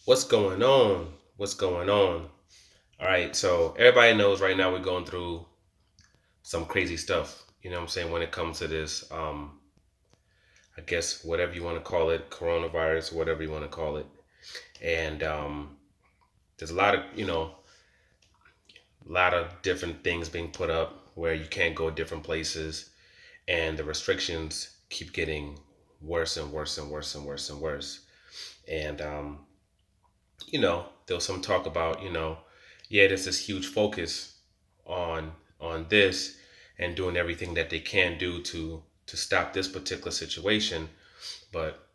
What's going on? What's going on? All right, so everybody knows right now we're going through some crazy stuff. You know what I'm saying when it comes to this I guess whatever you want to call it, coronavirus, whatever you want to call it. And there's a lot of, a lot of different things being put up where you can't go different places and the restrictions keep getting worse and worse and worse and worse and worse. And there was some talk about, yeah, there's this huge focus on this and doing everything that they can do to stop this particular situation. But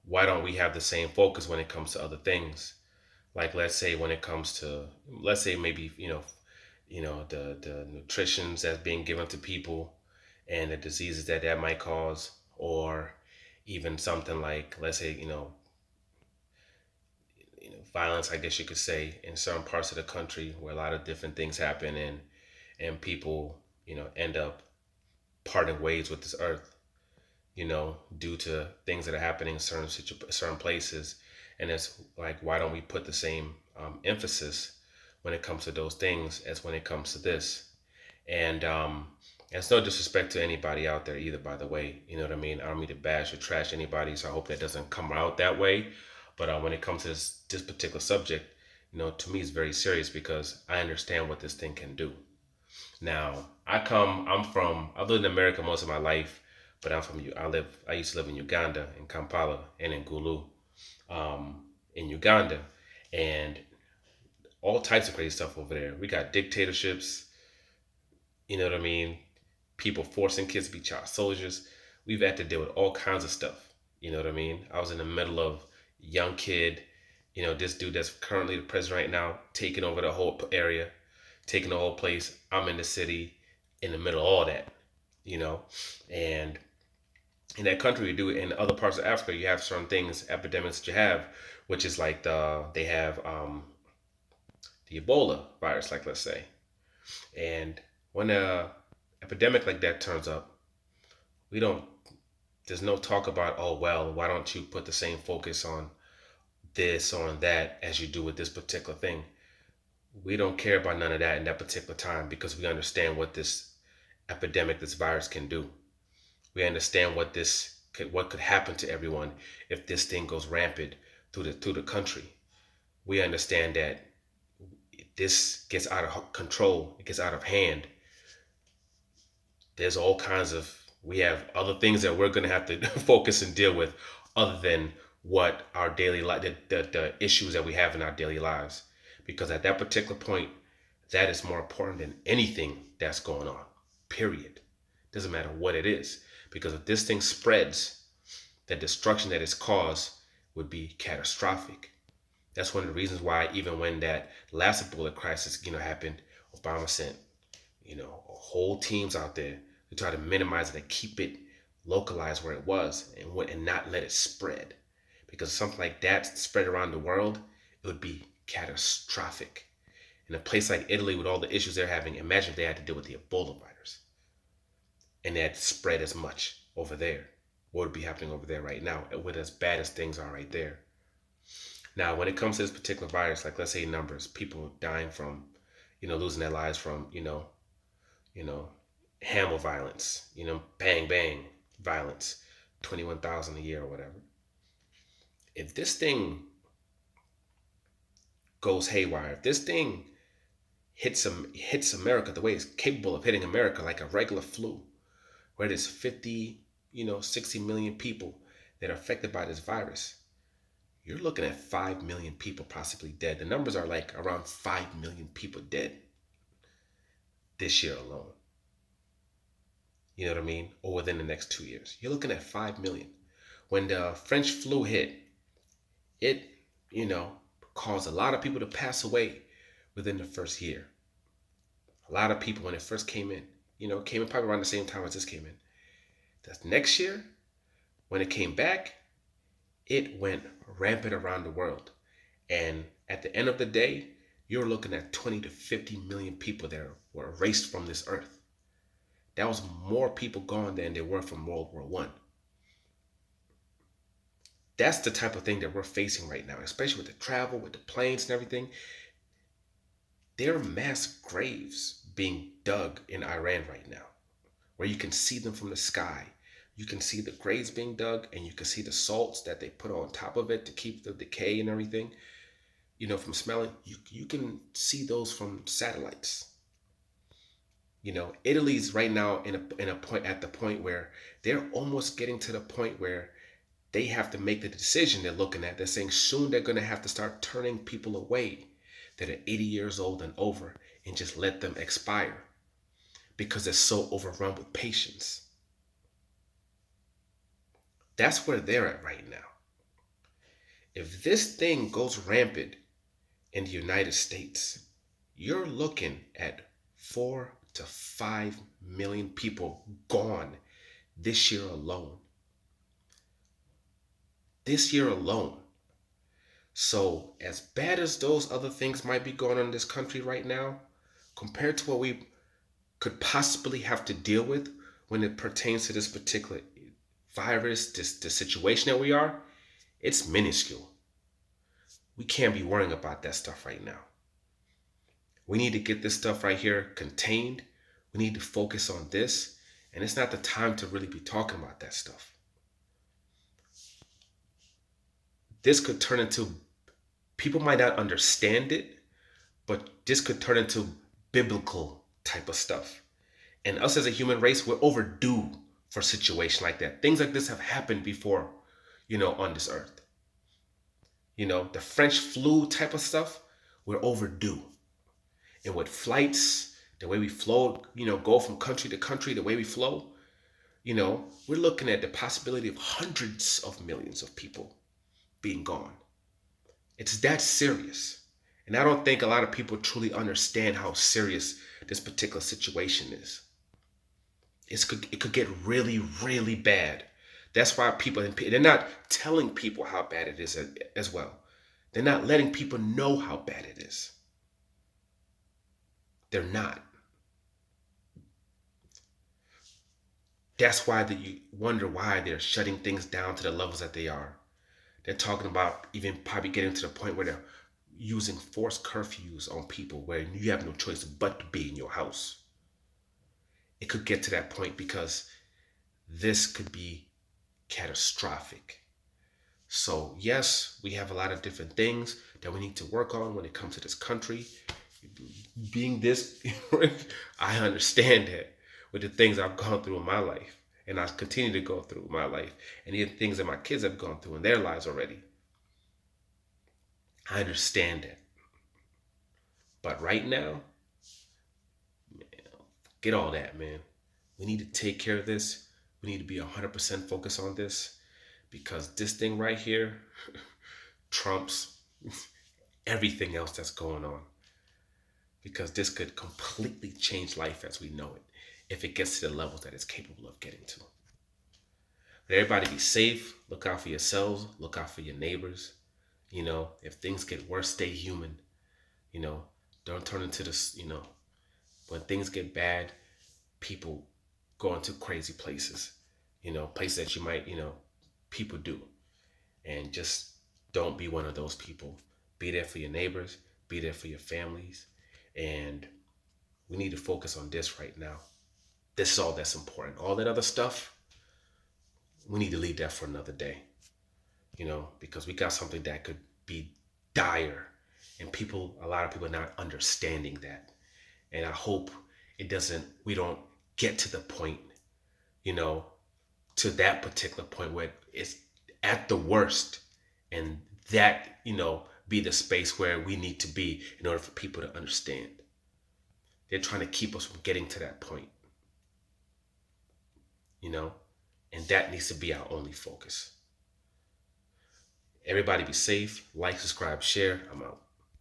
why don't we have the same focus when it comes to other things? Like let's say when it comes to let's say maybe, the nutritions that's being given to people and the diseases that that might cause, or even something like let's say violence, I guess you could say, in certain parts of the country where a lot of different things happen and people, end up parting ways with this earth, due to things that are happening in certain places. And it's like, why don't we put the same emphasis when it comes to those things as when it comes to this? And it's no disrespect to anybody out there either, by the way. You know what I mean? I don't mean to bash or trash anybody, so I hope that doesn't come out that way. But when it comes to this particular subject, to me it's very serious because I understand what this thing can do. Now, I've lived in America most of my life, but I used to live in Uganda, in Kampala, and in Gulu, in Uganda, and all types of crazy stuff over there. We got dictatorships, you know what I mean? People forcing kids to be child soldiers. We've had to deal with all kinds of stuff. You know what I mean? I was in the middle of young kid, this dude that's currently the president right now, taking over the whole area, taking the whole place. I'm in the city, in the middle of all that, you know, and in that country, you do it. In other parts of Africa, you have certain things, epidemics that you have, which is like they have the Ebola virus, like let's say, and when a epidemic like that turns up, we don't. There's no talk about, oh well, why don't you put the same focus on this or on that as you do with this particular thing? We don't care about none of that in that particular time because we understand what this epidemic, this virus can do. We understand what could happen to everyone if this thing goes rampant through the country. We understand that if this gets out of control, it gets out of hand. There's all kinds of we have other things that we're going to have to focus and deal with other than what our daily life the issues that we have in our daily lives, because at that particular point that is more important than anything that's going on, period. Doesn't matter what it is, because if this thing spreads, the destruction that it's caused would be catastrophic. That's one of the reasons why even when that last Ebola crisis, happened, Obama sent, whole teams out there to try to minimize it and keep it localized where it was and not let it spread. Because something like that spread around the world, it would be catastrophic. In a place like Italy with all the issues they're having, imagine if they had to deal with the Ebola virus and that spread as much over there. What would be happening over there right now with as bad as things are right there? Now, when it comes to this particular virus, like let's say numbers, people dying from, losing their lives from, you know, hammer violence, bang bang violence, 21,000 a year or whatever. If this thing goes haywire, if this thing hits America the way it's capable of hitting America, like a regular flu, where there's 50, 60 million people that are affected by this virus, you're looking at 5 million people possibly dead. The numbers are like around 5 million people dead this year alone. You know what I mean? Or within the next 2 years. You're looking at 5 million. When the French flu hit, it, you know, caused a lot of people to pass away within the first year. A lot of people, when it first came in, came in probably around the same time as this came in. The next year, when it came back, it went rampant around the world. And at the end of the day, you're looking at 20 to 50 million people that were erased from this earth. That was more people gone than there were from World War One. That's the type of thing that we're facing right now, especially with the travel, with the planes and everything. There are mass graves being dug in Iran right now, where you can see them from the sky. You can see the graves being dug, and you can see the salts that they put on top of it to keep the decay and everything, from smelling. You can see those from satellites. Italy's right now in a point at the point where they're almost getting to the point where they have to make the decision they're looking at. They're saying soon they're going to have to start turning people away that are 80 years old and over and just let them expire because they're so overrun with patients. That's where they're at right now. If this thing goes rampant in the United States, you're looking at 4 to 5 million people gone this year alone. This year alone. So, as bad as those other things might be going on in this country right now, compared to what we could possibly have to deal with when it pertains to this particular virus, the situation that we are, it's minuscule. We can't be worrying about that stuff right now. We need to get this stuff right here contained. We need to focus on this. And it's not the time to really be talking about that stuff. This could turn into, people might not understand it, but this could turn into biblical type of stuff. And us as a human race, we're overdue for a situation like that. Things like this have happened before, on this earth. The French flu type of stuff, we're overdue. And with flights, the way we flow, go from country to country, the way we flow, we're looking at the possibility of hundreds of millions of people being gone. It's that serious. And I don't think a lot of people truly understand how serious this particular situation is. It could get really, really bad. That's why they're not telling people how bad it is as well. They're not letting people know how bad it is. They're not. That's why you wonder why they're shutting things down to the levels that they are. They're talking about even probably getting to the point where they're using forced curfews on people where you have no choice but to be in your house. It could get to that point because this could be catastrophic. So yes, we have a lot of different things that we need to work on when it comes to this country. Being this, I understand that with the things I've gone through in my life, and I continue to go through in my life, and the things that my kids have gone through in their lives already. I understand that. But right now, get all that, man. We need to take care of this. We need to be 100% focused on this because this thing right here trumps everything else that's going on. Because this could completely change life as we know it if it gets to the levels that it's capable of getting to. But everybody be safe. Look out for yourselves. Look out for your neighbors. If things get worse, stay human. Don't turn into this, when things get bad, people go into crazy places, places that you might, people do. And just don't be one of those people. Be there for your neighbors, be there for your families. And we need to focus on this right now. This is all that's important. All that other stuff, we need to leave that for another day, because we got something that could be dire. And a lot of people are not understanding that. And I hope we don't get to the point, to that particular point where it's at the worst. And that, be the space where we need to be in order for people to understand. They're trying to keep us from getting to that point, and that needs to be our only focus. Everybody be safe, like, subscribe, share. I'm out.